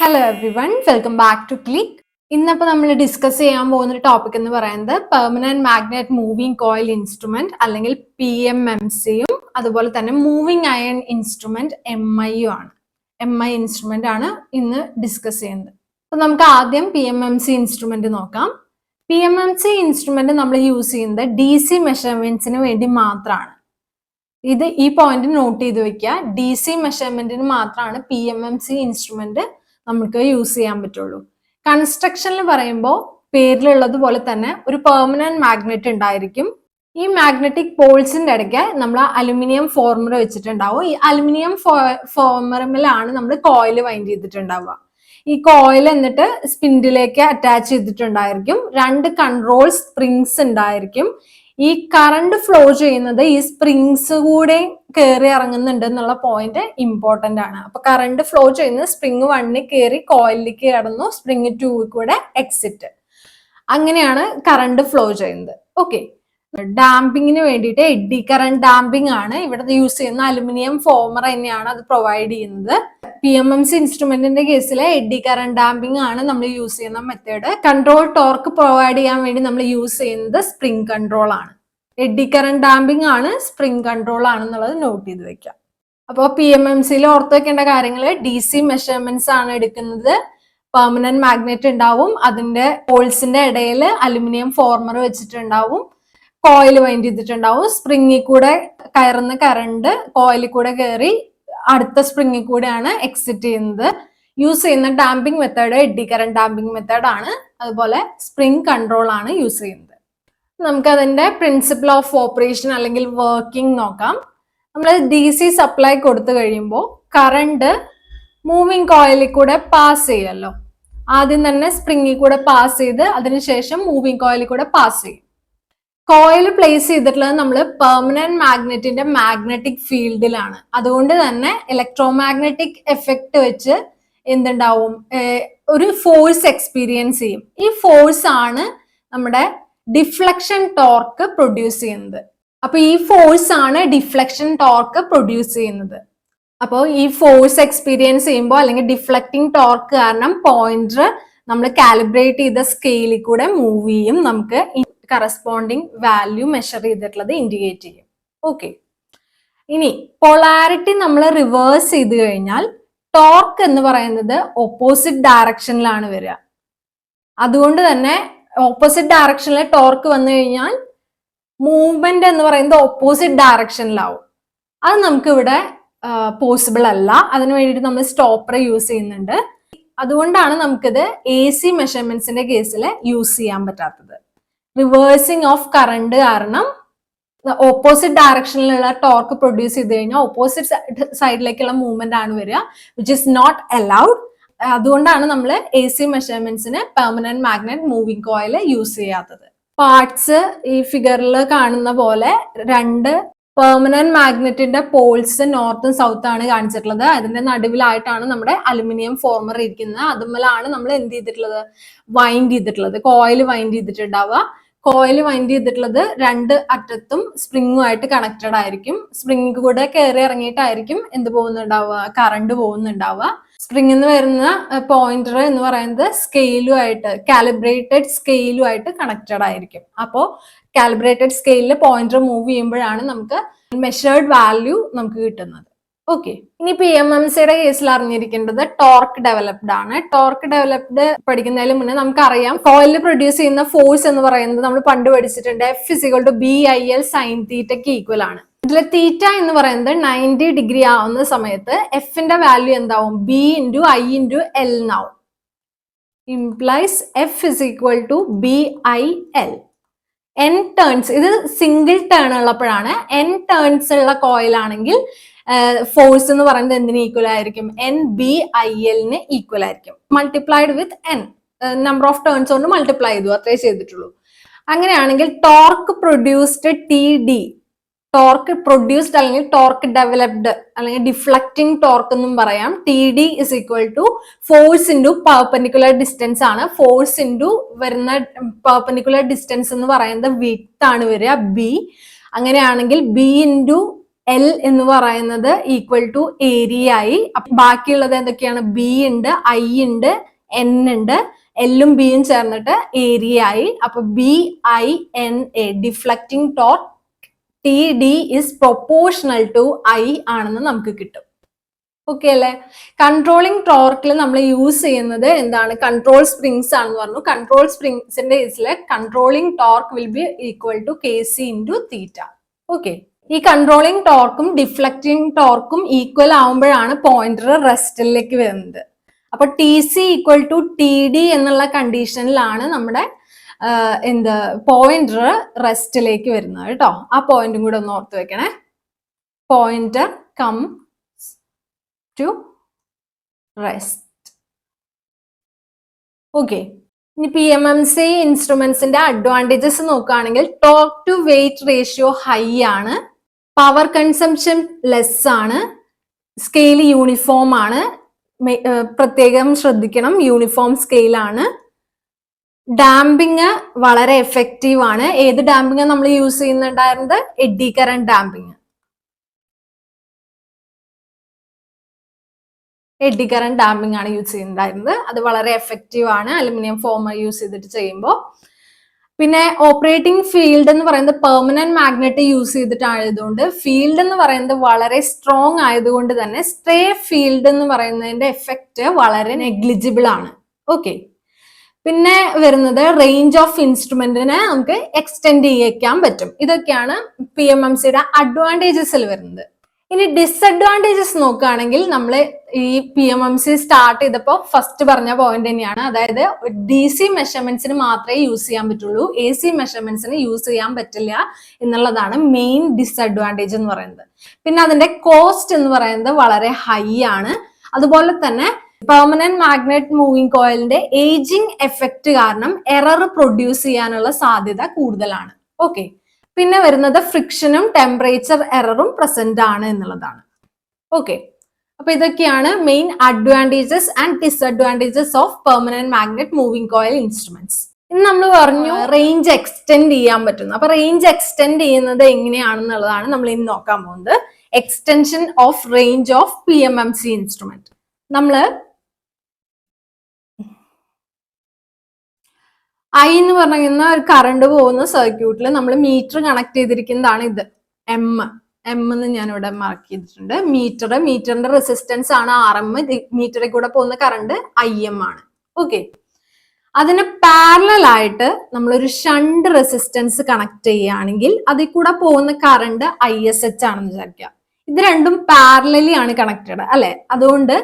Hello everyone, welcome back to click. ഇന്നപ്പോൾ നമ്മൾ discuss ചെയ്യാൻ പോകുന്ന ഒരു ടോപ്പിക് എന്ന് പറയുന്നത് permanent magnet moving coil instrument അല്ലെങ്കിൽ PMMCയും അതുപോലെ തന്നെ മൂവിംഗ് അയൺ ഇൻസ്ട്രുമെന്റ് MIയും ആണ്. MI ഇൻസ്ട്രുമെന്റ് ആണ് ഇന്ന് ഡിസ്കസ് ചെയ്യുന്നത്. അപ്പോൾ നമുക്ക് ആദ്യം PMMC ഇൻസ്ട്രുമെന്റ് നോക്കാം. PMMC ഇൻസ്ട്രുമെന്റ് നമ്മൾ യൂസ് ചെയ്യുന്നത് DC മെഷർമെന്റ്സിന് വേണ്ടി മാത്രമാണ്. ഈ പോയിന്റ് നോട്ട് ചെയ്ത് വെക്കുക. DC മെഷർമെന്റിന് മാത്രമാണ് PMMC ഇൻസ്ട്രുമെന്റ് നമുക്ക് യൂസ് ചെയ്യാൻ പറ്റുള്ളൂ. കൺസ്ട്രക്ഷനിൽ പറയുമ്പോൾ പേരിലുള്ളത് പോലെ തന്നെ ഒരു പെർമനന്റ് മാഗ്നറ്റ് ഉണ്ടായിരിക്കും. ഈ മാഗ്നറ്റിക് പോൾസിന്റെ ഇടയ്ക്ക് നമ്മൾ അലുമിനിയം ഫോർമർ വെച്ചിട്ടുണ്ടാവും. ഈ അലുമിനിയം ഫോർമറിലാണ് നമ്മൾ കോയിൽ വൈൻഡ് ചെയ്തിട്ടുണ്ടാവുക. ഈ കോയിൽ എന്നിട്ട് സ്പിൻഡിലേക്ക് അറ്റാച്ച് ചെയ്തിട്ടുണ്ടായിരിക്കും. 2 കൺട്രോൾ സ്പ്രിങ്സ് ഉണ്ടായിരിക്കും. ഈ കറണ്ട് ഫ്ലോ ചെയ്യുന്നത് ഈ സ്പ്രിങ്സ് കൂടെ കയറി ഇറങ്ങുന്നുണ്ട് എന്നുള്ള പോയിന്റ് ഇമ്പോർട്ടന്റ് ആണ്. അപ്പൊ കറണ്ട് ഫ്ലോ ചെയ്യുന്നത് സ്പ്രിങ് 1 കയറി കോയിലിലേക്ക് കടന്നു, സ്പ്രിങ് 2 കൂടെ എക്സിറ്റ്. അങ്ങനെയാണ് കറണ്ട് ഫ്ലോ ചെയ്യുന്നത്. ഓക്കെ, ഡാമ്പിങ്ങിന് വേണ്ടിയിട്ട് എഡ്ഡി കറണ്ട് ഡാമ്പിംഗ് ആണ് ഇവിടെ യൂസ് ചെയ്യുന്ന അലുമിനിയം ഫോമർ തന്നെയാണ് അത് പ്രൊവൈഡ് ചെയ്യുന്നത്. PMMC ഇൻസ്ട്രുമെന്റിന്റെ കേസിൽ എഡ്ഡി കറണ്ട് ഡാമ്പിംഗ് ആണ് നമ്മൾ യൂസ് ചെയ്യുന്ന മെത്തേഡ്. കൺട്രോൾ ടോർക്ക് പ്രൊവൈഡ് ചെയ്യാൻ വേണ്ടി നമ്മൾ യൂസ് ചെയ്യുന്നത് സ്പ്രിംഗ് കൺട്രോൾ ആണ്. എഡ്ഡി കറണ്ട് ഡാമ്പിംഗ് ആണ്, സ്പ്രിംഗ് കൺട്രോൾ ആണെന്നുള്ളത് നോട്ട് ചെയ്ത് വെക്കാം. അപ്പോൾ PMMCയിൽ ഓർത്ത് വെക്കേണ്ട കാര്യങ്ങൾ, DC മെഷർമെന്റ്സ് ആണ് എടുക്കുന്നത്. പെർമനന്റ് മാഗ്നറ്റ് ഉണ്ടാവും, അതിന്റെ പോൾസിന്റെ ഇടയിൽ അലുമിനിയം ഫോർമർ വെച്ചിട്ടുണ്ടാവും, കോയിൽ വൈൻഡ് ചെയ്തിട്ടുണ്ടാവും, സ്പ്രിങ്ങിൽ കൂടെ കയറുന്ന കറണ്ട് കോയിലിൽ കൂടെ കയറി അടുത്ത സ്പ്രിങ്ങിൽ കൂടെയാണ് എക്സിറ്റ് ചെയ്യുന്നത്. യൂസ് ചെയ്യുന്ന damping method eddy current damping method ആണ്. അതുപോലെ സ്പ്രിംഗ് കൺട്രോൾ ആണ് യൂസ് ചെയ്യുന്നത്. നമുക്ക് അതിന്റെ പ്രിൻസിപ്പിൾ ഓഫ് ഓപ്പറേഷൻ അല്ലെങ്കിൽ വർക്കിംഗ് നോക്കാം. നമ്മൾ DC സപ്ലൈ കൊടുത്തു കഴിയുമ്പോൾ കറണ്ട് മൂവിങ് കോയിലിൽ കൂടെ പാസ് ചെയ്യുമല്ലോ. ആദ്യം തന്നെ സ്പ്രിങ്ങിൽ കൂടെ പാസ് ചെയ്ത് അതിനുശേഷം മൂവിങ് കോയിലിൽ കൂടെ പാസ് ചെയ്യും. കോയിൽ പ്ലേസ് ചെയ്തിട്ടുള്ളത് നമ്മൾ പെർമനന്റ് മാഗ്നറ്റിന്റെ മാഗ്നറ്റിക് ഫീൽഡിലാണ്. അതുകൊണ്ട് തന്നെ ഇലക്ട്രോമാഗ്നറ്റിക് എഫക്റ്റ് വെച്ച് എന്തുണ്ടാവും, ഒരു ഫോഴ്സ് എക്സ്പീരിയൻസ് ചെയ്യും. ഈ ഫോഴ്സ് ആണ് നമ്മുടെ ഡിഫ്ലക്ഷൻ ടോർക്ക് പ്രൊഡ്യൂസ് ചെയ്യുന്നത്. അപ്പൊ ഈ ഫോഴ്സ് ആണ് ഡിഫ്ലക്ഷൻ ടോർക്ക് പ്രൊഡ്യൂസ് ചെയ്യുന്നത്. അപ്പോൾ ഈ ഫോഴ്സ് എക്സ്പീരിയൻസ് ചെയ്യുമ്പോൾ അല്ലെങ്കിൽ ഡിഫ്ലക്റ്റിംഗ് ടോർക്ക് കാരണം പോയിന്റർ നമ്മൾ കാലിബ്രേറ്റ് ചെയ്ത സ്കെയിലിൽ കൂടെ മൂവ് ചെയ്യും. നമുക്ക് കറസ്പോണ്ടിങ് വാല്യൂ മെഷർ ചെയ്തിട്ടുള്ളത് ഇൻഡിക്കേറ്റ് ചെയ്യും. ഓക്കെ, ഇനി പൊളാരിറ്റി നമ്മൾ റിവേഴ്സ് ചെയ്ത് കഴിഞ്ഞാൽ ടോർക്ക് എന്ന് പറയുന്നത് ഓപ്പോസിറ്റ് ഡയറക്ഷനിലാണ് വരിക. അതുകൊണ്ട് തന്നെ ഓപ്പോസിറ്റ് ഡയറക്ഷനിൽ ടോർക്ക് വന്നു കഴിഞ്ഞാൽ മൂവ്മെന്റ് എന്ന് പറയുന്നത് ഓപ്പോസിറ്റ് ഡയറക്ഷനിലാവും. അത് നമുക്ക് ഇവിടെ പോസിബിൾ അല്ല. അതിനു വേണ്ടിയിട്ട് നമ്മൾ സ്റ്റോപ്പർ യൂസ് ചെയ്യുന്നുണ്ട്. അതുകൊണ്ടാണ് നമുക്കിത് AC മെഷർമെന്റ്സിന്റെ കേസിൽ യൂസ് ചെയ്യാൻ പറ്റാത്തത്. റിവേഴ്സിങ് ഓഫ് കറണ്ട് കാരണം ഓപ്പോസിറ്റ് ഡയറക്ഷനിലുള്ള ടോർക്ക് പ്രൊഡ്യൂസ് ചെയ്ത് കഴിഞ്ഞാൽ ഓപ്പോസിറ്റ് സൈഡിലേക്കുള്ള മൂവ്മെന്റ് ആണ് വരിക, വിച്ച് ഇസ് നോട്ട് അലൗഡ്. അതുകൊണ്ടാണ് നമ്മൾ AC മെഷർമെന്റ്സിന് permanent magnet moving coil use ചെയ്യാത്തത്. പാർട്സ് ഈ ഫിഗറിൽ കാണുന്ന പോലെ 2 പെർമനന്റ് മാഗ്നറ്റിന്റെ പോൾസ് നോർത്തും സൗത്തും ആണ് കാണിച്ചിട്ടുള്ളത്. അതിന്റെ നടുവിലായിട്ടാണ് നമ്മുടെ അലുമിനിയം ഫോർമർ ഇരിക്കുന്നത്. അതുമല്ലാണ് നമ്മൾ എന്ത് ചെയ്തിട്ടുള്ളത്, വൈൻഡ് ചെയ്തിട്ടുള്ളത്, കോയിൽ വൈൻഡ് ചെയ്തിട്ടുണ്ടാവുക. കോയിൽ വൈൻഡ് ചെയ്തിട്ടുള്ളത് 2 അറ്റത്തും സ്പ്രിങ്ങുമായിട്ട് കണക്റ്റഡ് ആയിരിക്കും. സ്പ്രിംഗ് കൂടെ കയറി ഇറങ്ങിയിട്ടായിരിക്കും എന്ത് പോകുന്നുണ്ടാവുക, കറണ്ട് പോകുന്നുണ്ടാവുക. സ്പ്രിംഗ് എന്ന് വരുന്ന പോയിന്റർ എന്ന് പറയുന്നത് സ്കെയിലുമായിട്ട്, കാലിബ്രേറ്റഡ് സ്കെയിലുമായിട്ട് കണക്റ്റഡ് ആയിരിക്കും. അപ്പോൾ കാലിബ്രേറ്റഡ് സ്കെയിലിൽ പോയിന്റർ മൂവ് ചെയ്യുമ്പോഴാണ് നമുക്ക് മെഷേർഡ് വാല്യൂ നമുക്ക് കിട്ടുന്നത്. ഓക്കെ, ഇനി PMMCയുടെ കേസിൽ അറിഞ്ഞിരിക്കേണ്ടത് ടോർക്ക് ഡെവലപ്ഡ് ആണ്. ടോർക്ക് ഡെവലപ്ഡ് പഠിക്കുന്നതിന് മുന്നേ നമുക്കറിയാം കോയിലിൽ പ്രൊഡ്യൂസ് ചെയ്യുന്ന ഫോഴ്സ് എന്ന് പറയുന്നത് നമ്മൾ പണ്ട് പഠിച്ചിട്ടുണ്ട്, F=BIL sin θ ഈക്വൽ ആണ്. ഇതിൽ തീറ്റ എന്ന് പറയുന്നത് 90 ഡിഗ്രി ആവുന്ന സമയത്ത് എഫിന്റെ വാല്യൂ എന്താവും, B×I×L എന്നാവും. Implies F=BIL. N ടേൺസ്, ഇത് സിംഗിൾ ടേൺ ഉള്ളപ്പോഴാണ്. N ടേൺസ് ഉള്ള കോയിൽ ആണെങ്കിൽ ഫോഴ്സ് എന്ന് പറയുന്നത് എന്തിന് ഈക്വൽ ആയിരിക്കും, NBIL ഈക്വൽ ആയിരിക്കും. Multiplied with N, number of turns കൊണ്ട് മൾട്ടിപ്ലൈ ചെയ്തു, അത്രേ ചെയ്തിട്ടുള്ളൂ. അങ്ങനെയാണെങ്കിൽ torque produced TD, torque produced അല്ലെങ്കിൽ ടോർക്ക് ഡെവലപ്ഡ് അല്ലെങ്കിൽ ഡിഫ്ലക്റ്റിംഗ് ടോർക്ക് എന്നും പറയാം. TD = force into perpendicular distance ആണ്. ഫോഴ്സ് ഇൻറ്റു വരുന്ന പെർപെൻഡിക്കുലർ ഡിസ്റ്റൻസ് എന്ന് പറയുന്നത് വിഡ്ത്ത് ആണ് വരിക, B. അങ്ങനെയാണെങ്കിൽ B × എൽ എന്ന് പറയുന്നത് ഈക്വൽ ടു ഏരിയ ആയി. ബാക്കിയുള്ളത് എന്തൊക്കെയാണ്? ബി ഉണ്ട്, ഐ ഉണ്ട്, എൻ ഉണ്ട്. എല്ലും ബിയും ചേർന്നിട്ട് ഏരിയ ആയി. അപ്പൊ BINA deflecting torque TD is proportional to I ആണെന്ന് നമുക്ക് കിട്ടും. ഓക്കെ അല്ലെ? കൺട്രോളിംഗ് ടോർക്കിൽ നമ്മൾ യൂസ് ചെയ്യുന്നത് എന്താണ്? കൺട്രോൾ സ്പ്രിങ്സ് ആണെന്ന് പറഞ്ഞു. കൺട്രോൾ സ്പ്രിങ്സിന്റെ കേസില് controlling torque will be equal to KC into theta. Okay, ഈ കൺട്രോളിംഗ് ടോർക്കും ഡിഫ്ലക്റ്റിംഗ് ടോർക്കും ഈക്വൽ ആവുമ്പോഴാണ് പോയിന്റർ റെസ്റ്റിലേക്ക് വരുന്നത്. അപ്പൊ TC ഈക്വൽ ടു TD എന്നുള്ള കണ്ടീഷനിലാണ് നമ്മുടെ പോയിന്റർ റെസ്റ്റിലേക്ക് വരുന്നത് കേട്ടോ. ആ പോയിന്റും കൂടെ ഒന്ന് ഓർത്ത് വെക്കണേ. Pointer come to rest. Okay, ഇനി PMMC ഇൻസ്ട്രുമെന്റ്സിന്റെ അഡ്വാൻറ്റേജസ് നോക്കുകയാണെങ്കിൽ torque to weight ratio high ആണ്, പവർ കൺസംഷൻ ലെസ് ആണ്, സ്കെയിൽ യൂണിഫോം ആണ്. പ്രത്യേകം ശ്രദ്ധിക്കണം, യൂണിഫോം സ്കെയിൽ ആണ്. ഡാമ്പിങ് വളരെ എഫക്റ്റീവ് ആണ്. ഏത് ഡാമ്പിങ് നമ്മൾ യൂസ് ചെയ്യുന്നുണ്ടായിരുന്നത്? Eddy current damping. Eddy current damping ആണ് യൂസ് ചെയ്യുന്നുണ്ടായിരുന്നത്. അത് വളരെ എഫക്റ്റീവ് ആണ് അലുമിനിയം ഫോം യൂസ് ചെയ്തിട്ട് ചെയ്യുമ്പോൾ. പിന്നെ ഓപ്പറേറ്റിംഗ് ഫീൽഡ് എന്ന് പറയുന്നത് പെർമനന്റ് മാഗ്നറ്റ് യൂസ് ചെയ്തിട്ടായതുകൊണ്ട് ഫീൽഡ് എന്ന് പറയുന്നത് വളരെ സ്ട്രോങ് ആയതുകൊണ്ട് തന്നെ സ്ട്രേ ഫീൽഡ് എന്ന് പറയുന്നതിന്റെ എഫക്റ്റ് വളരെ നെഗ്ലിജിബിൾ ആണ്. ഓക്കെ, പിന്നെ വരുന്നത് റേഞ്ച് ഓഫ് ഇൻസ്ട്രുമെന്റിനെ നമുക്ക് എക്സ്റ്റെൻഡ് ചെയ്യിക്കാൻ പറ്റും. ഇതൊക്കെയാണ് PMMCയുടെ അഡ്വാൻറ്റേജസിൽ വരുന്നത്. ഇനി ഡിസഡ്വാൻറ്റേജസ് നോക്കുകയാണെങ്കിൽ നമ്മൾ ഈ PMMC സ്റ്റാർട്ട് ചെയ്തപ്പോൾ ഫസ്റ്റ് പറഞ്ഞ പോയിന്റ് തന്നെയാണ്. അതായത് DC മെഷർമെന്റ്സിന് മാത്രമേ യൂസ് ചെയ്യാൻ പറ്റുള്ളൂ, AC മെഷർമെന്റ്സിന് യൂസ് ചെയ്യാൻ പറ്റില്ല എന്നുള്ളതാണ് മെയിൻ ഡിസഡ്വാൻറ്റേജ് എന്ന് പറയുന്നത്. പിന്നെ അതിന്റെ കോസ്റ്റ് എന്ന് പറയുന്നത് വളരെ ഹൈ ആണ്. അതുപോലെ തന്നെ പെർമനന്റ് മാഗ്നറ്റ് മൂവിംഗ് കോയിലിന്റെ ഏജിങ് എഫക്റ്റ് കാരണം എറർ പ്രൊഡ്യൂസ് ചെയ്യാനുള്ള സാധ്യത കൂടുതലാണ്. ഓക്കെ, പിന്നെ വരുന്നത് ഫ്രിക്ഷനും ടെമ്പറേച്ചർ എററും പ്രസന്റ് ആണ് എന്നുള്ളതാണ്. ഓക്കെ, അപ്പൊ ഇതൊക്കെയാണ് main advantages and disadvantages of permanent magnet moving coil instruments. ഇന്ന് നമ്മൾ പറഞ്ഞു റേഞ്ച് എക്സ്റ്റെൻഡ് ചെയ്യാൻ പറ്റുന്നു. അപ്പൊ റേഞ്ച് എക്സ്റ്റെൻഡ് ചെയ്യുന്നത് എങ്ങനെയാണെന്നുള്ളതാണ് നമ്മൾ ഇന്ന് നോക്കാൻ പോകുന്നത്. Extension of range of PMMC instrument. നമ്മള് I എന്ന് പറയുന്ന ഒരു കറണ്ട് പോകുന്ന സർക്യൂട്ടിൽ നമ്മൾ മീറ്റർ കണക്ട് ചെയ്തിരിക്കുന്നതാണ് ഇത്. എം എന്ന് ഞാൻ ഇവിടെ മാർക്ക് ചെയ്തിട്ടുണ്ട്. മീറ്ററിന്റെ റെസിസ്റ്റൻസ് ആണ് RM. മീറ്ററിൽ കൂടെ പോകുന്ന കറണ്ട് IM ആണ്. ഓക്കെ, അതിന് പാരലൽ ആയിട്ട് നമ്മളൊരു ഷണ്ട് റെസിസ്റ്റൻസ് കണക്ട് ചെയ്യുകയാണെങ്കിൽ അതിൽ കൂടെ പോകുന്ന കറണ്ട് ISH ആണെന്ന് വിചാരിക്കുക. ഇത് രണ്ടും പാരലലി ആണ് കണക്റ്റഡ് അല്ലെ? അതുകൊണ്ട്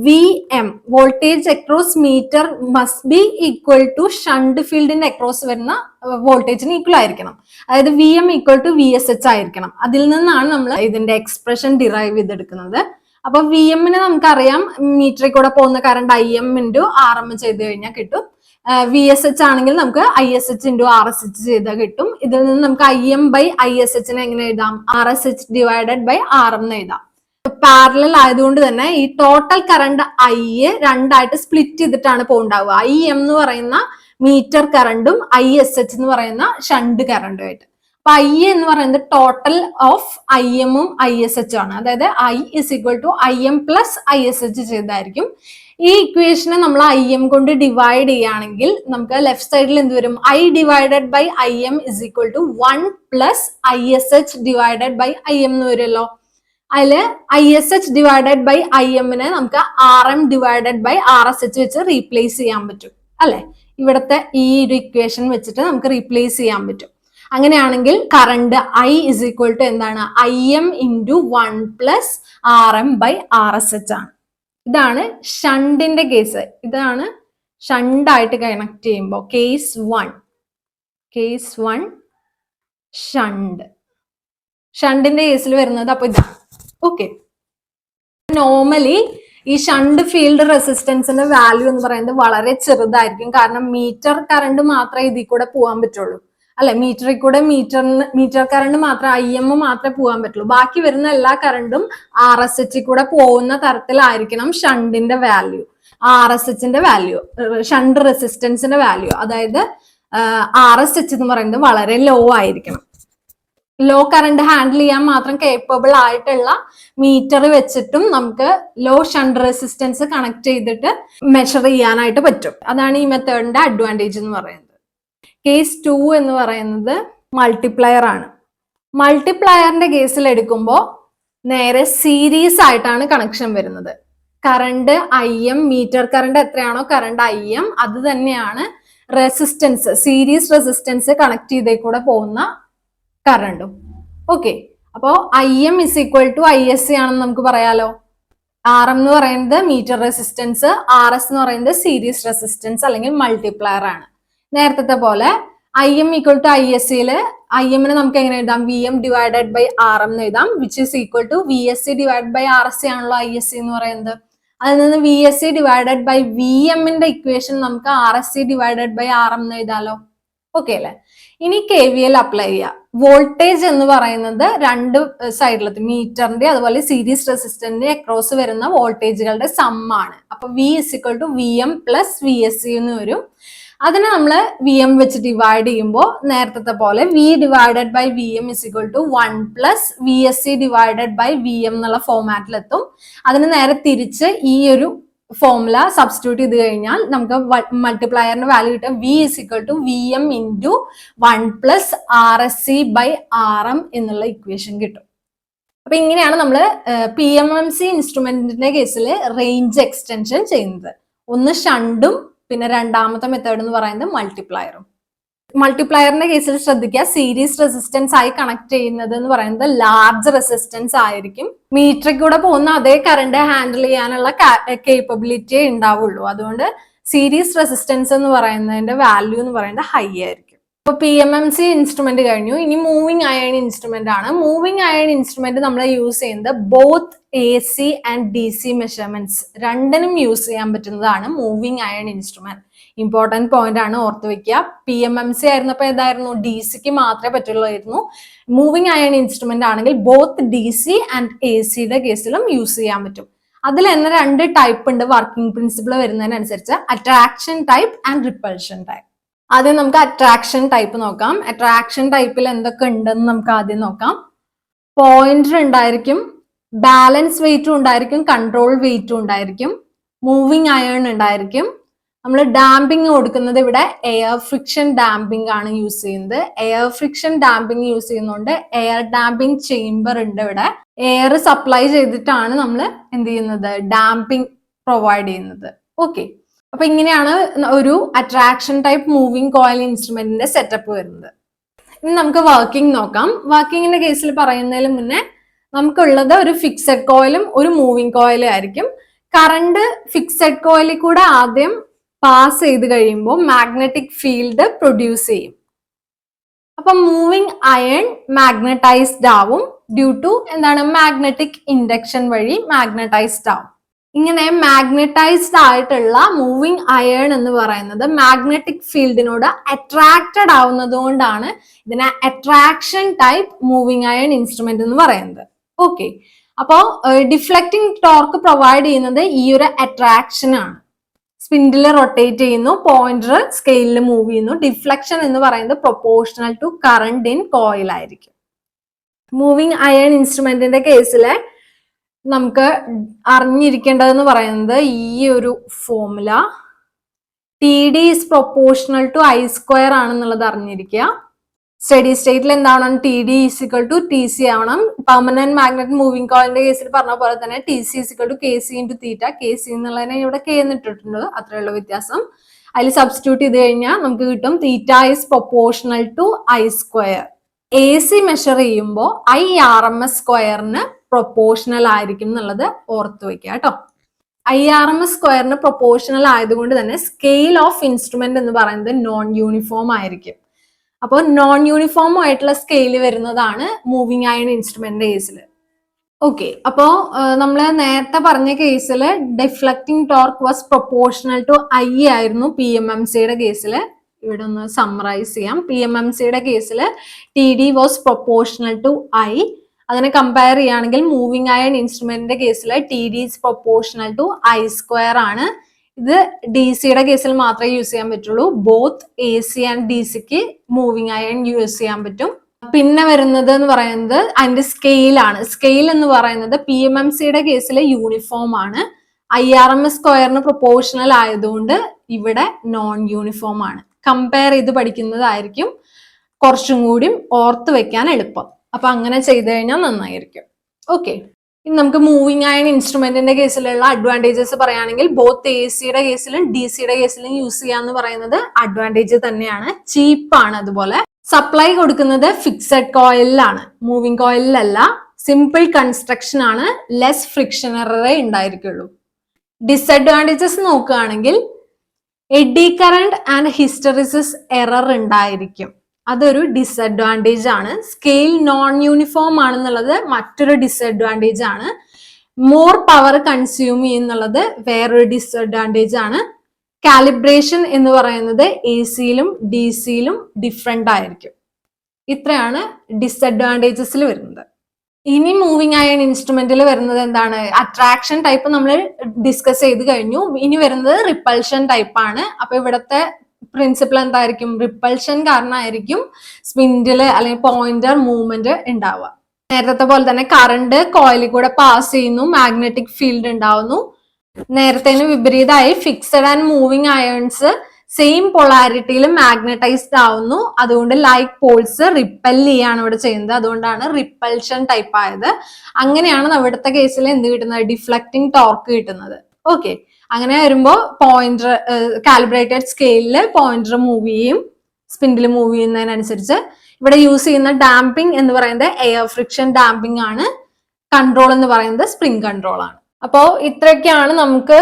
VM voltage across meter must be equal to shunt ഫീൽഡിന്റെ അക്രോസ് വരുന്ന വോൾട്ടേജിന് ഈക്വൽ ആയിരിക്കണം. അതായത് VM ഈക്വൽ ടു VSH ആയിരിക്കണം. അതിൽ നിന്നാണ് നമ്മൾ ഇതിന്റെ എക്സ്പ്രഷൻ ഡിറൈവ് ചെയ്തെടുക്കുന്നത്. അപ്പൊ VM ന് നമുക്കറിയാം മീറ്ററിൽ കൂടെ പോകുന്ന കറണ്ട് IM ഇൻറ്റു RM ചെയ്ത് കഴിഞ്ഞാൽ കിട്ടും. VSH ആണെങ്കിൽ നമുക്ക് ISH ഇൻറ്റു RSH ചെയ്താൽ കിട്ടും. ഇതിൽ നിന്ന് നമുക്ക് IM ബൈ ISH എങ്ങനെ എഴുതാം? RSH ഡിവൈഡഡ് ബൈ RM എന്ന് എഴുതാം. പാരലൽ ആയതുകൊണ്ട് തന്നെ ഈ ടോട്ടൽ കറണ്ട് I രണ്ടായിട്ട് സ്പ്ലിറ്റ് ചെയ്തിട്ടാണ് പോണ്ടാവുക. IM എന്ന് പറയുന്ന മീറ്റർ കറണ്ടും ISH എന്ന് പറയുന്ന ഷണ്ട് കറണ്ടും ആയിട്ട്. അപ്പൊ I എന്ന് പറയുന്നത് ടോട്ടൽ ഓഫ് IM ഉം ISH ആണ്. അതായത് I is equal to IM plus ISH ചെയ്തായിരിക്കും. ഈ ഇക്വേഷനെ നമ്മൾ IM കൊണ്ട് ഡിവൈഡ് ചെയ്യുകയാണെങ്കിൽ നമുക്ക് ലെഫ്റ്റ് സൈഡിൽ എന്ത് വരും? I divided by IM is equal to 1 plus ISH divided by IM എന്ന് വരുമല്ലോ. അതില് ISH ഡിവൈഡഡ് ബൈ IM നെ നമുക്ക് RM ഡിവൈഡഡ് ബൈ RSH വെച്ച് റീപ്ലേസ് ചെയ്യാൻ പറ്റും അല്ലെ? ഇവിടുത്തെ ഈ ഒരു ഇക്വേഷൻ വെച്ചിട്ട് നമുക്ക് റീപ്ലേസ് ചെയ്യാൻ പറ്റും. അങ്ങനെയാണെങ്കിൽ current I is equal to എന്താണ്? IM into 1 plus RM by RSH ആണ്. ഇതാണ് ഷണ്ടിന്റെ കേസ്. ഇതാണ് ഷണ്ടായിട്ട് കണക്ട് ചെയ്യുമ്പോൾ കേസ് 1 ഷണ്ടിന്റെ കേസിൽ വരുന്നത് അപ്പൊ ഇതാണ്. ഓക്കെ, നോർമലി ഈ ഷണ്ട് ഫീൽഡ് റെസിസ്റ്റൻസിന്റെ വാല്യൂ എന്ന് പറയുന്നത് വളരെ ചെറുതായിരിക്കും. കാരണം മീറ്റർ കറണ്ട് മാത്രമേ ഇതിൽ കൂടെ പോകാൻ പറ്റുള്ളൂ അല്ലെ? മീറ്ററിൽ കൂടെ മീറ്റർ കറണ്ട് മാത്രമേ IM മാത്രമേ പോകാൻ പറ്റുള്ളൂ. ബാക്കി വരുന്ന എല്ലാ കറണ്ടും RSH കൂടെ പോകുന്ന തരത്തിലായിരിക്കണം ഷണ്ടിന്റെ വാല്യൂ. RSHന്റെ വാല്യൂ, ഷണ്ട് റെസിസ്റ്റൻസിന്റെ വാല്യൂ, അതായത് RSH എന്ന് പറയുന്നത് വളരെ ലോ ആയിരിക്കണം. ലോ കറണ്ട് ഹാൻഡിൽ ചെയ്യാൻ മാത്രം കേപ്പബിൾ ആയിട്ടുള്ള മീറ്റർ വെച്ചിട്ടും നമുക്ക് ലോ ഷണ്ട് റെസിസ്റ്റൻസ് കണക്ട് ചെയ്തിട്ട് മെഷർ ചെയ്യാനായിട്ട് പറ്റും. അതാണ് ഈ മെത്തേഡിന്റെ അഡ്വാൻറ്റേജ് എന്ന് പറയുന്നത്. കേസ് 2 എന്ന് പറയുന്നത് മൾട്ടിപ്ലയർ ആണ്. മൾട്ടിപ്ലയറിന്റെ കേസിൽ എടുക്കുമ്പോൾ നേരെ സീരീസ് ആയിട്ടാണ് കണക്ഷൻ വരുന്നത്. കറണ്ട് IM, മീറ്റർ കറണ്ട് എത്രയാണോ കറണ്ട് IM, അത് തന്നെയാണ് റെസിസ്റ്റൻസ്, സീരീസ് റെസിസ്റ്റൻസ് കണക്ട് ചെയ്തേ കൂടെ പോകുന്ന കറണ്ടും. ഓക്കെ, അപ്പോ IM is equal to ISC ആണെന്ന് നമുക്ക് പറയാലോ. RM എന്ന് പറയുന്നത് മീറ്റർ റെസിസ്റ്റൻസ്, RS എന്ന് പറയുന്നത് സീരീസ് റെസിസ്റ്റൻസ് അല്ലെങ്കിൽ മൾട്ടിപ്ലയർ ആണ്. നേരത്തെ പോലെ IM ഈക്വൽ ടു ISC യില് IM നെ നമുക്ക് എങ്ങനെ എഴുതാം? VM ഡിവൈഡഡ് ബൈ RM എന്ന് എഴുതാം, which is equal to VSC divide by RSC ആണല്ലോ ISC എന്ന് പറയുന്നത്. അതിൽ നിന്ന് VSC ഡിവൈഡഡ് ബൈ VM ന്റെ ഇക്വേഷൻ നമുക്ക് RSC ഡിവൈഡഡ് ബൈ RM എന്ന് എഴുതാലോ. ഓക്കെ അല്ലെ? ഇനി KVL അപ്ലൈ ചെയ്യുക. വോൾട്ടേജ് എന്ന് പറയുന്നത് രണ്ട് സൈഡിലത്തെ മീറ്ററിന്റെ അതുപോലെ സീരീസ് റെസിസ്റ്റന്റിന്റെ അക്രോസ് വരുന്ന വോൾട്ടേജുകളുടെ സമ്മാണ്. അപ്പൊ V is equal to VM plus VSC എന്ന് വരും. അതിനെ നമ്മൾ VM വെച്ച് ഡിവൈഡ് ചെയ്യുമ്പോൾ നേരത്തെ പോലെ V divided by VM is equal to 1 plus VSC divided by VM എന്നുള്ള ഫോമാറ്റിലെത്തും. അതിന് നേരെ തിരിച്ച് ഈ ഒരു ഫോർമുല സബ്സ്റ്റിറ്റ്യൂട്ട് ചെയ്ത് കഴിഞ്ഞാൽ നമുക്ക് മൾട്ടിപ്ലയറിന്റെ വാല്യൂ കിട്ടും. V is equal to VM into 1 plus RSC by RM എന്നുള്ള ഇക്വേഷൻ കിട്ടും. അപ്പൊ ഇങ്ങനെയാണ് നമ്മൾ PMMC ഇൻസ്ട്രുമെന്റിന്റെ കേസിൽ റേഞ്ച് എക്സ്റ്റൻഷൻ ചെയ്യുന്നത്. ഒന്ന് ഷണ്ടും പിന്നെ രണ്ടാമത്തെ മെത്തേഡ് എന്ന് പറയുന്നത് മൾട്ടിപ്ലയറും. മൾട്ടിപ്ലയറിന്റെ കേസിൽ ശ്രദ്ധിക്കുക, സീരീസ് റെസിസ്റ്റൻസ് ആയി കണക്ട് ചെയ്യുന്നത് എന്ന് പറയുന്നത് ലാർജ് റെസിസ്റ്റൻസ് ആയിരിക്കും. മീറ്ററിൽ കൂടെ പോകുന്ന അതേ കറണ്ട് ഹാൻഡിൽ ചെയ്യാനുള്ള കേപ്പബിലിറ്റിയേ ഉണ്ടാവുള്ളൂ. അതുകൊണ്ട് സീരീസ് റെസിസ്റ്റൻസ് എന്ന് പറയുന്നതിന്റെ വാല്യൂ എന്ന് പറയുന്നത് ഹൈ ആയിരിക്കും. ഇപ്പൊ PMMC ഇൻസ്ട്രുമെന്റ് കഴിഞ്ഞു. ഇനി മൂവിങ് അയൺ ഇൻസ്ട്രുമെന്റ് ആണ്. മൂവിങ് അയൺ ഇൻസ്ട്രുമെന്റ് നമ്മൾ യൂസ് ചെയ്യുന്നത് both AC and DC measurements രണ്ടിനും യൂസ് ചെയ്യാൻ പറ്റുന്നതാണ് moving iron instrument. Important point ആണ്, ഓർത്ത് വെക്കുക. PMMC ആയിരുന്നപ്പോൾ ഏതായിരുന്നു? DCക്ക് മാത്രമേ പറ്റുള്ളായിരുന്നു. മൂവിങ് അയൺ ഇൻസ്ട്രുമെന്റ് ആണെങ്കിൽ ബോത്ത് DC ആൻഡ് ACയുടെ കേസിലും യൂസ് ചെയ്യാൻ പറ്റും. അതിൽ തന്നെ രണ്ട് ടൈപ്പ് ഉണ്ട് വർക്കിംഗ് പ്രിൻസിപ്പിൾ വരുന്നതിനനുസരിച്ച്, attraction type and repulsion type. ആദ്യം നമുക്ക് അട്രാക്ഷൻ ടൈപ്പ് നോക്കാം. അട്രാക്ഷൻ ടൈപ്പിൽ എന്തൊക്കെ ഉണ്ടെന്ന് നമുക്ക് ആദ്യം നോക്കാം. പോയിന്റർ ഉണ്ടായിരിക്കും, ബാലൻസ് വെയിറ്റും ഉണ്ടായിരിക്കും, കൺട്രോൾ വെയിറ്റും ഉണ്ടായിരിക്കും, മൂവിങ് അയൺ ഉണ്ടായിരിക്കും. നമ്മൾ ഡാമ്പിങ് കൊടുക്കുന്നത് ഇവിടെ എയർ ഫ്രിക്ഷൻ ഡാമ്പിംഗ് ആണ് യൂസ് ചെയ്യുന്നത്. എയർ ഫ്രിക്ഷൻ ഡാമ്പിംഗ് യൂസ് ചെയ്യുന്നതുകൊണ്ട് എയർ ഡാമ്പിംഗ് ചേംബർ ഉണ്ട്. ഇവിടെ എയർ സപ്ലൈ ചെയ്തിട്ടാണ് നമ്മൾ എന്ത് ചെയ്യുന്നത്? ഡാമ്പിംഗ് പ്രൊവൈഡ് ചെയ്യുന്നത്. ഓക്കെ, അപ്പൊ ഇങ്ങനെയാണ് ഒരു അട്രാക്ഷൻ ടൈപ്പ് മൂവിംഗ് കോയിൽ ഇൻസ്ട്രുമെന്റിന്റെ സെറ്റപ്പ് വരുന്നത്. ഇനി നമുക്ക് വർക്കിംഗ് നോക്കാം. വർക്കിങ്ങിന്റെ കേസിൽ പറയുന്നതിന് മുന്നേ നമുക്കുള്ളത് ഒരു ഫിക്സഡ് കോയിലും ഒരു മൂവിംഗ് കോയിലും ആയിരിക്കും. കറണ്ട് ഫിക്സഡ് കോയിലിൽ കൂടെ ആദ്യം പാസ് ചെയ്ത് കഴിയുമ്പോൾ മാഗ്നറ്റിക് ഫീൽഡ് പ്രൊഡ്യൂസ് ചെയ്യും. അപ്പൊ മൂവിംഗ് അയൺ മാഗ്നറ്റൈസ്ഡ് ആവും ഡ്യൂ ടു എന്താണ്? മാഗ്നറ്റിക് ഇൻഡക്ഷൻ വഴി മാഗ്നറ്റൈസ്ഡ് ആവും. ഇങ്ങനെ മാഗ്നറ്റൈസ്ഡ് ആയിട്ടുള്ള മൂവിംഗ് അയൺ എന്ന് പറയുന്നത് മാഗ്നറ്റിക് ഫീൽഡിനോട് അട്രാക്റ്റഡ് ആവുന്നത് കൊണ്ടാണ് ഇതിനെ attraction type moving iron instrument എന്ന് പറയുന്നത്. ഓക്കെ, അപ്പോ ഡിഫ്ലക്റ്റിംഗ് ടോർക്ക് പ്രൊവൈഡ് ചെയ്യുന്നത് ഈ ഒരു അട്രാക്ഷൻ ആണ്. സ്പിൻഡില് റൊട്ടേറ്റ് ചെയ്യുന്നു, പോയിന്റർ സ്കെയിലിൽ മൂവ് ചെയ്യുന്നു. ഡിഫ്ലക്ഷൻ എന്ന് പറയുന്നത് proportional to current in coil ആയിരിക്കും. മൂവിംഗ് അയൺ ഇൻസ്ട്രുമെന്റിന്റെ കേസില് നമുക്ക് അറിഞ്ഞിരിക്കേണ്ടതെന്ന് പറയുന്നത് ഈ ഒരു formula TD is proportional to I² ആണെന്നുള്ളത് അറിഞ്ഞിരിക്കുക. സ്റ്റഡി സ്റ്റേറ്റിൽ എന്താവണം? TD is equal to TC ആവണം. പെർമനന്റ് മാഗ്നറ്റ് മൂവിംഗ് കോയിലിന്റെ കേസിൽ പറഞ്ഞ പോലെ തന്നെ TC is equal to KC into theta. KC എന്നുള്ളതിനെ ഇവിടെ K എന്നിട്ടിട്ടുണ്ട്, അത്രയുള്ള വ്യത്യാസം. അതിൽ സബ്സ്റ്റിറ്റ്യൂട്ട് ചെയ്ത് കഴിഞ്ഞാൽ നമുക്ക് കിട്ടും തീറ്റ is proportional to I². AC measure ചെയ്യുമ്പോൾ IRMS സ്ക്വയറിന് പ്രൊപ്പോർഷണൽ ആയിരിക്കും എന്നുള്ളത് ഓർത്ത് വെക്കുക കേട്ടോ. IRMS സ്ക്വയറിന് പ്രൊപ്പോർഷണൽ ആയതുകൊണ്ട് തന്നെ സ്കെയിൽ ഓഫ് ഇൻസ്ട്രുമെന്റ് എന്ന് പറയുന്നത് നോൺ യൂണിഫോം ആയിരിക്കും. അപ്പോൾ നോൺ യൂണിഫോം ആയിട്ടുള്ള സ്കെയിൽ വരുന്നതാണ് മൂവിംഗ് അയൺ ഇൻസ്ട്രുമെന്റിന്റെ കേസിൽ. ഓക്കെ, അപ്പോ നമ്മൾ നേരത്തെ പറഞ്ഞ കേസിൽ deflecting torque was proportional to I ആയിരുന്നു PMMCയുടെ കേസിൽ. ഇവിടെ ഒന്ന് സമ്മറൈസ് ചെയ്യാം. PMMCയുടെ കേസിൽ TD was proportional to I. അതിനെ കമ്പയർ ചെയ്യുകയാണെങ്കിൽ മൂവിംഗ് അയൺ ഇൻസ്ട്രുമെന്റിന്റെ കേസിൽ TD is proportional to I² ആണ്. ഇത് DC-യുടെ കേസിൽ മാത്രമേ യൂസ് ചെയ്യാൻ പറ്റുള്ളൂ. ബോത്ത് AC ആൻഡ് DCക്ക് മൂവിംഗ് അയൺ യൂസ് ചെയ്യാൻ പറ്റും. പിന്നെ വരുന്നത് എന്ന് പറയുന്നത് അതിന്റെ സ്കെയിലാണ്. സ്കെയിൽ എന്ന് പറയുന്നത് PMMCയുടെ കേസിൽ യൂണിഫോം ആണ്. IRMS സ്ക്വയറിന് പ്രൊപ്പോർഷണൽ ആയതുകൊണ്ട് ഇവിടെ നോൺ യൂണിഫോം ആണ്. കമ്പയർ ചെയ്ത് പഠിക്കുന്നതായിരിക്കും കുറച്ചും കൂടി ഓർത്ത് വെക്കാൻ എളുപ്പം. അപ്പൊ അങ്ങനെ ചെയ്തു കഴിഞ്ഞാൽ നന്നായിരിക്കും. ഓക്കെ, ഇനി നമുക്ക് മൂവിങ് അയൺ ഇൻസ്ട്രുമെന്റിന്റെ കേസിലുള്ള അഡ്വാൻറ്റേജസ് പറയുകയാണെങ്കിൽ ബോത്ത് AC-യുടെ കേസിലും DC-യുടെ കേസിലും യൂസ് ചെയ്യാന്ന് പറയുന്നത് അഡ്വാൻറ്റേജ് തന്നെയാണ്. ചീപ്പാണ്. അതുപോലെ സപ്ലൈ കൊടുക്കുന്നത് ഫിക്സഡ് കോയിലാണ്, മൂവിങ് കോയിലല്ല. സിമ്പിൾ കൺസ്ട്രക്ഷൻ ആണ്, ലെസ് ഫ്രിക്ഷൻ എററേ ഉണ്ടായിരിക്കുള്ളൂ. ഡിസഡ്വാൻറ്റേജസ് നോക്കുകയാണെങ്കിൽ AD current and hysteresis error ഉണ്ടായിരിക്കും. അതൊരു ഡിസഡ്വാൻറ്റേജ് ആണ്. സ്കെയിൽ നോൺ യൂണിഫോം ആണെന്നുള്ളത് മറ്റൊരു ഡിസഡ്വാൻറ്റേജ് ആണ്. മോർ പവർ കൺസ്യൂം ചെയ്യുന്നുള്ളത് വേറൊരു ഡിസഡ്വാൻറ്റേജ് ആണ്. കാലിബ്രേഷൻ എന്ന് പറയുന്നത് AC-യിലും DC-യിലും ഡിഫറെന്റ് ആയിരിക്കും. ഇത്രയാണ് ഡിസഡ്വാൻറ്റേജസിൽ വരുന്നത്. ഇനി മൂവിങ് അയൺ ഇൻസ്ട്രുമെന്റിൽ വരുന്നത് എന്താണ്? അട്രാക്ഷൻ ടൈപ്പ് നമ്മൾ ഡിസ്കസ് ചെയ്ത് കഴിഞ്ഞു. ഇനി വരുന്നത് റിപ്പൾഷൻ ടൈപ്പ് ആണ്. അപ്പൊ ഇവിടുത്തെ പ്രിൻസിപ്പിൾ എന്തായിരിക്കും? റിപ്പൾഷൻ കാരണമായിരിക്കും സ്പിൻഡില് അല്ലെങ്കിൽ പോയിന്റർ മൂവ്മെന്റ് ഉണ്ടാവുക. നേരത്തെ പോലെ തന്നെ കറണ്ട് കോയിലിൽ കൂടെ പാസ് ചെയ്യുന്നു, മാഗ്നറ്റിക് ഫീൽഡ് ഉണ്ടാവുന്നു. നേരത്തേന് വിപരീതമായി fixed and moving irons same പൊളാരിറ്റിയിൽ മാഗ്നറ്റൈസ്ഡ് ആവുന്നു. അതുകൊണ്ട് ലൈക്ക് പോൾസ് റിപ്പൽ ചെയ്യാണ് ഇവിടെ ചെയ്യുന്നത്. അതുകൊണ്ടാണ് റിപ്പൾഷൻ ടൈപ്പ് ആയത്. അങ്ങനെയാണ് ഇവിടുത്തെ കേസിൽ എന്ത് കിട്ടുന്നത്? ഡിഫ്ലക്റ്റിംഗ് ടോർക്ക് കിട്ടുന്നത്. ഓക്കെ, അങ്ങനെ വരുമ്പോൾ പോയിന്റർ കാലിബ്രേറ്റഡ് സ്കെയിലില് പോയിന്റർ മൂവ് ചെയ്യും, സ്പിൻഡിൽ മൂവ് ചെയ്യുന്നതിനനുസരിച്ച്. ഇവിടെ യൂസ് ചെയ്യുന്ന ഡാമ്പിംഗ് എന്ന് പറയുന്നത് എയർ ഫ്രിക്ഷൻ ഡാമ്പിംഗ് ആണ്. കൺട്രോൾ എന്ന് പറയുന്നത് സ്പ്രിംഗ് കൺട്രോൾ ആണ്. അപ്പോ ഇത്രയൊക്കെയാണ് നമുക്ക്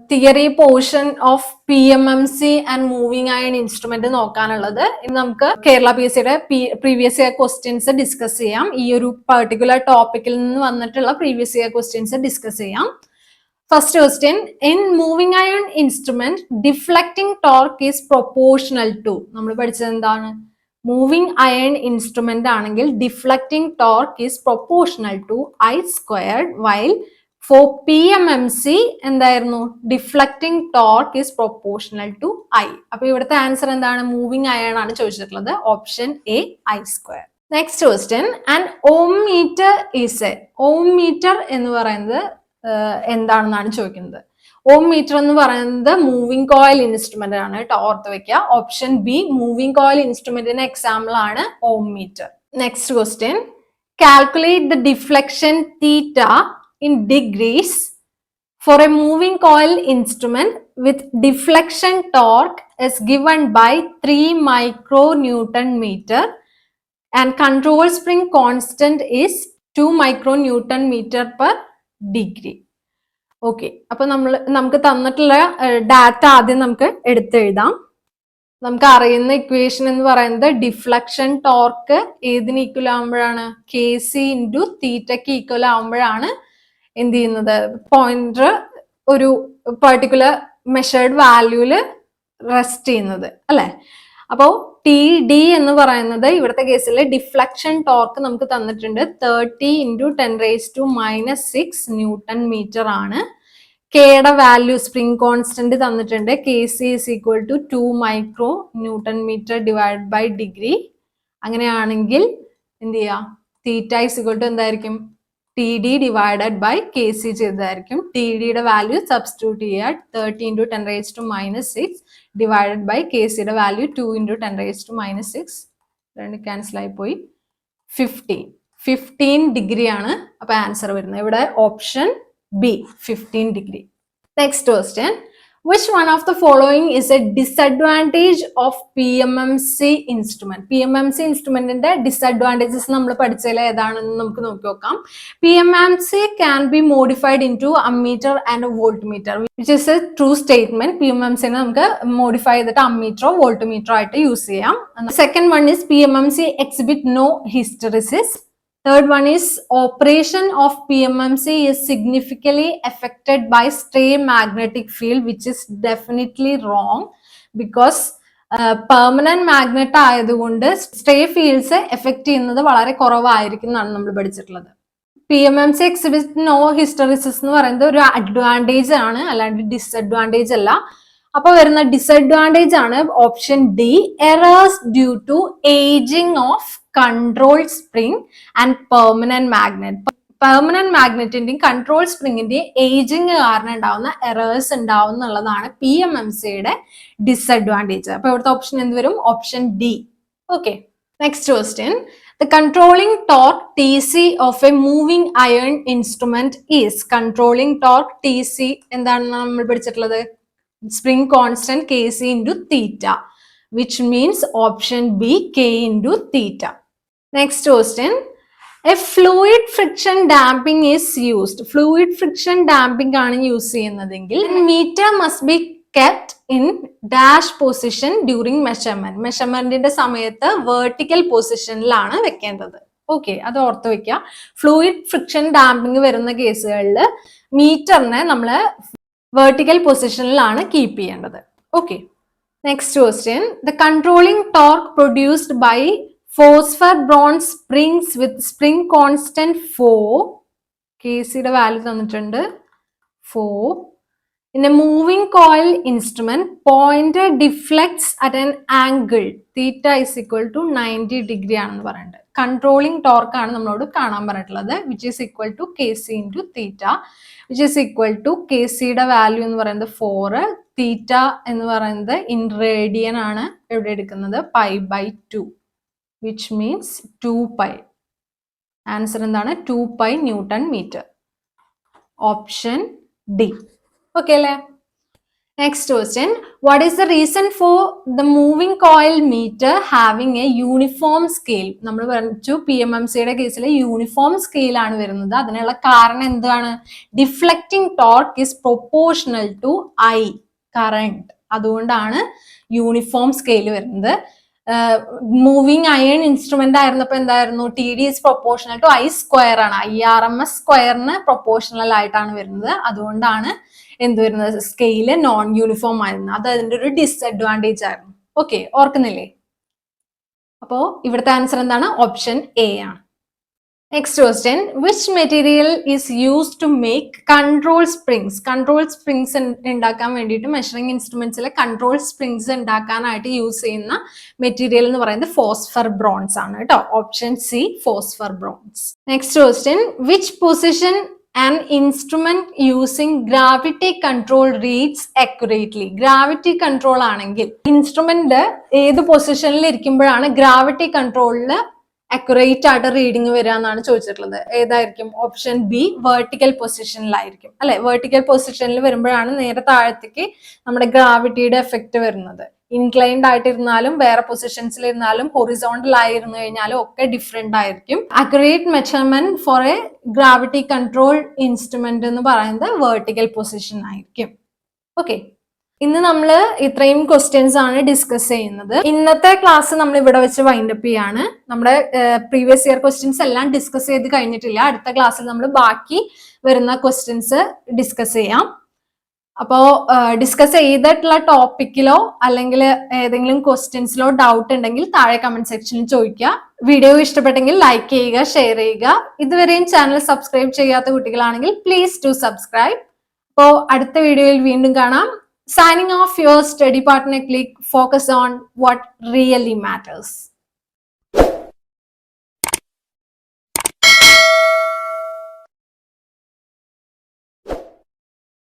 theory portion of PMMC and moving iron instrument നോക്കാനുള്ളത്. ഇനി നമുക്ക് കേരള PSCയുടെ പ്രീവിയസ് ഇയർ ക്വസ്റ്റ്യൻസ് ഡിസ്കസ് ചെയ്യാം. ഈ ഒരു പെർട്ടിക്കുലർ ടോപ്പിക്കിൽ നിന്ന് വന്നിട്ടുള്ള പ്രീവിയസ് ഇയർ ക്വസ്റ്റ്യൻസ് ഡിസ്കസ് ചെയ്യാം. First question, in moving iron instrument deflecting torque is proportional to. നമ്മൾ പഠിച്ചത് എന്താണ്? മൂവിങ് അയൺ ഇൻസ്ട്രുമെന്റ് ആണെങ്കിൽ deflecting torque is proportional to I squared, while for PMMC എന്തായിരുന്നു? Deflecting torque is proportional to I. അപ്പൊ ഇവിടുത്തെ answer എന്താണ്? Moving iron ആണ് ചോദിച്ചിട്ടുള്ളത്. Option A, I square. Next question, and ohm meter is a. Ohm meter എന്ന് പറയുന്നത് എന്താണെന്നാണ് ചോദിക്കുന്നത്. ഓം മീറ്റർ എന്ന് പറയുന്നത് മൂവിങ് കോയിൽ ഇൻസ്ട്രുമെന്റ് ആണ് കേട്ടോ, ഓർത്ത് വെക്കുക. ഓപ്ഷൻ B, മൂവിങ് കോയിൽ ഇൻസ്ട്രുമെന്റിന്റെ എക്സാമ്പിൾ ആണ് ohm meter. Next question, calculate the deflection theta in degrees for a moving coil instrument with deflection torque is given by 3 micronewton meter and control spring constant is 2 micronewton meter per degree. Okay, അപ്പൊ നമുക്ക് തന്നിട്ടുള്ള data ആദ്യം നമുക്ക് എടുത്തെഴുതാം. നമുക്ക് അറിയുന്ന equation എന്ന് പറയുന്നത് deflection torque ഏതിന് ഈക്വൽ ആവുമ്പോഴാണ്? KC ഇൻറ്റു തീറ്റയ്ക്ക് ഈക്വൽ ആവുമ്പോഴാണ് എന്ത് ചെയ്യുന്നത്? പോയിന്റർ ഒരു പെർട്ടിക്കുലർ മെഷേർഡ് വാല്യൂല് റെസ്റ്റ് ചെയ്യുന്നത് അല്ലെ. അപ്പോ TD എന്ന് പറയുന്നത് ഇവിടുത്തെ കേസിൽ ഡിഫ്ലക്ഷൻ ടോർക്ക് നമുക്ക് തന്നിട്ടുണ്ട് 30 × 10⁻⁻⁶ ന്യൂട്ടൺ മീറ്റർ ആണ്. കെയുടെ വാല്യൂ സ്പ്രിംഗ് കോൺസ്റ്റന്റ് തന്നിട്ടുണ്ട്. KC is equal to 2 micronewton meter divided by degree. അങ്ങനെയാണെങ്കിൽ എന്ത് ചെയ്യാ? തീറ്റ is equal to എന്തായിരിക്കും? TD ഡിവൈഡഡ് ബൈ KC ചെയ്തതായിരിക്കും. TDയുടെ വാല്യൂ സബ്സ്റ്റിറ്റ്യൂട്ട് ചെയ്യുക, 30 × 10⁻⁻⁶ ഡിവൈഡഡ് ബൈ KCയുടെ വാല്യൂ 2 × 10⁻⁻⁶. രണ്ട് ക്യാൻസൽ ആയി പോയി. 15 ഡിഗ്രി ആണ് അപ്പൊ ആൻസർ വരുന്നത്. ഇവിടെ option B, 15 degree. Next question, which one of the following is a disadvantage of PMMC instrument? PMMC instrumentന്റെ ഡിസഡ്വാൻറ്റേജസ് നമ്മൾ പഠിച്ചതിൽ ഏതാണെന്ന് നമുക്ക് നോക്കി നോക്കാം. PMMC can be modified into ammeter and a voltmeter, which is a true statement. PMMC നമുക്ക് modify ചെയ്തിട്ട് അമ്മീറ്ററോ വോൾട്ട്മീറ്ററോ ആയിട്ട് യൂസ് ചെയ്യാം. Second one is PMMC exhibit no hysteresis. Third one is operation of PMMC is significantly affected by stray magnetic field, which is definitely wrong because permanent magnet ആയതുകൊണ്ട് stray fields effect ചെയ്യുന്നത് വളരെ കുറവായിരിക്കും എന്നാണ് നമ്മൾ പഠിച്ചിട്ടുള്ളത്. PMMC exhibit no hysteresis എന്ന് പറയുന്നത് ഒരു അഡ്വാൻറ്റേജ് ആണ്, അല്ലാണ്ട് ഡിസഡ്വാൻറ്റേജ് അല്ല. അപ്പൊ വരുന്ന ഡിസഡ്വാൻറ്റേജ് ആണ് option D, errors due to aging of control spring and permanent magnet. Permanent മാഗ്നറ്റിന്റെയും കൺട്രോൾ സ്പ്രിങ്ങിന്റെയും ഏജിങ് കാരണം ഉണ്ടാവുന്ന എറേഴ്സ് ഉണ്ടാവും എന്നുള്ളതാണ് PMMCയുടെ ഡിസഡ്വാൻറ്റേജ്. അപ്പൊ ഇവിടുത്തെ ഓപ്ഷൻ എന്ത് വരും? Option D. Okay, next question. The controlling torque TC of a moving iron instrument is controlling torque TC എന്താണ് നമ്മൾ പഠിച്ചിട്ടുള്ളത്? Spring constant Kc into theta, which means option B, K into theta. Next question. A fluid friction damping is used. Fluid friction damping ആണ് use ചെയ്യുന്നതെങ്കിൽ meter must be kept in dash position during measurement. മെഷർമെന്റിന്റെ സമയത്ത് vertical പൊസിഷനിലാണ് വെക്കേണ്ടത്. Okay, അത് ഓർത്ത് വെക്കുക. Fluid friction damping വരുന്ന കേസുകളിൽ മീറ്ററിനെ നമ്മൾ വെർട്ടിക്കൽ പൊസിഷനിലാണ് കീപ്പ് ചെയ്യേണ്ടത്. Okay, next question. The controlling torque produced by phosphor bronze springs with spring constant 4. KCയുടെ വാല്യൂ തന്നിട്ടുണ്ട് 4. In a moving coil instrument, pointer deflects at an angle theta is equal to 90 degree ആണെന്ന് പറയുന്നത്. Controlling torque ആണ് നമ്മളോട് കാണാൻ പറഞ്ഞിട്ടുള്ളത്, which is equal to KC into theta, which is equal to KCയുടെ value എന്ന് പറയുന്നത് 4, തീറ്റ എന്ന് പറയുന്നത് ഇൻ റേഡിയൻ ആണ് എവിടെ എടുക്കുന്നത്, π/2, വിച്ച് മീൻസ് 2π. ആൻസർ എന്താണ്? 2π newton meter. Option D. Okay അല്ലേ? Next question. What is the reason for the moving coil meter having a uniform scale? നമ്മൾ പറഞ്ഞു PMMCയുടെ കേസിൽ യൂണിഫോം സ്കെയിൽ ആണ് വരുന്നത്. അതിനുള്ള കാരണം എന്താണ്? Deflecting torque is proportional to I, current. അതുകൊണ്ടാണ് യൂണിഫോം സ്കെയിൽ വരുന്നത്. മൂവിങ് അയൺ ഇൻസ്ട്രുമെന്റ് ആയിരുന്നപ്പോ എന്തായിരുന്നു? TD is proportional to I square ആണ്. IRMS സ്ക്വയറിന് പ്രൊപ്പോർഷണൽ ആയിട്ടാണ് വരുന്നത്. അതുകൊണ്ടാണ് എന്ത് വരുന്നത്? സ്കെയില് നോൺ യൂണിഫോം ആയിരുന്നു. അത് അതിന്റെ ഒരു ഡിസഡ്വാൻറ്റേജ് ആയിരുന്നു. ഓക്കെ, ഓർക്കുന്നില്ലേ? അപ്പോ ഇവിടുത്തെ ആൻസർ എന്താണ്? ഓപ്ഷൻ എ ആണ്. Next question. Which material is used to make control springs? Control springs ഉണ്ടാക്കാൻ വേണ്ടിയിട്ട് മെഷറിംഗ് ഇൻസ്ട്രുമെന്റ്സിലെ കൺട്രോൾ സ്പ്രിങ്സ് ഉണ്ടാക്കാനായിട്ട് യൂസ് ചെയ്യുന്ന മെറ്റീരിയൽ എന്ന് പറയുന്നത് ഫോസ്ഫർ ബ്രോൺസ് ആണ് കേട്ടോ. Option C, phosphor bronze. Next question. Which position an instrument using gravity control reads accurately? Gravity control ആണെങ്കിൽ ഇൻസ്ട്രുമെന്റ് ഏത് പൊസിഷനിൽ ഇരിക്കുമ്പോഴാണ് ഗ്രാവിറ്റി കൺട്രോളില് അക്യുറേറ്റ് ആയിട്ട് റീഡിങ് വരിക എന്നാണ് ചോദിച്ചിട്ടുള്ളത്. ഏതായിരിക്കും? ഓപ്ഷൻ ബി, വെർട്ടിക്കൽ പൊസിഷനിലായിരിക്കും അല്ലെ. വെർട്ടിക്കൽ പൊസിഷനിൽ വരുമ്പോഴാണ് നേരെ താഴത്തേക്ക് നമ്മുടെ ഗ്രാവിറ്റിയുടെ എഫക്റ്റ് വരുന്നത്. ഇൻക്ലൈൻഡ് ആയിട്ടിരുന്നാലും വേറെ പൊസിഷൻസിൽ ഇരുന്നാലും ഹൊറിസോണ്ടൽ ആയിരുന്നു കഴിഞ്ഞാലും ഒക്കെ ഡിഫറെന്റ് ആയിരിക്കും. Accurate measurement for a gravity control instrument എന്ന് പറയുന്നത് വെർട്ടിക്കൽ പൊസിഷൻ ആയിരിക്കും. ഓക്കെ, ഇന്ന് നമ്മൾ ഇത്രയും ക്വസ്റ്റ്യൻസ് ആണ് ഡിസ്കസ് ചെയ്യുന്നത്. ഇന്നത്തെ ക്ലാസ് നമ്മൾ ഇവിടെ വെച്ച് വൈൻഡപ്പ് ചെയ്യാണ്. നമ്മുടെ പ്രീവിയസ് ഇയർ ക്വസ്റ്റ്യൻസ് എല്ലാം ഡിസ്കസ് ചെയ്ത് കഴിഞ്ഞിട്ടില്ല. അടുത്ത ക്ലാസ്സിൽ നമ്മൾ ബാക്കി വരുന്ന ക്വസ്റ്റ്യൻസ് ഡിസ്കസ് ചെയ്യാം. അപ്പോ ഡിസ്കസ് ചെയ്തിട്ടുള്ള ടോപ്പിക്കിലോ അല്ലെങ്കിൽ ഏതെങ്കിലും ക്വസ്റ്റ്യൻസിലോ ഡൗട്ട് ഉണ്ടെങ്കിൽ താഴെ കമന്റ് സെക്ഷനിൽ ചോദിക്കുക. വീഡിയോ ഇഷ്ടപ്പെട്ടെങ്കിൽ ലൈക്ക് ചെയ്യുക, ഷെയർ ചെയ്യുക. ഇതുവരെയും ചാനൽ സബ്സ്ക്രൈബ് ചെയ്യാത്ത കുട്ടികളാണെങ്കിൽ പ്ലീസ് ടു സബ്സ്ക്രൈബ്. അപ്പോൾ അടുത്ത വീഡിയോയിൽ വീണ്ടും കാണാം. Signing off, your study partner click, focus on what really matters.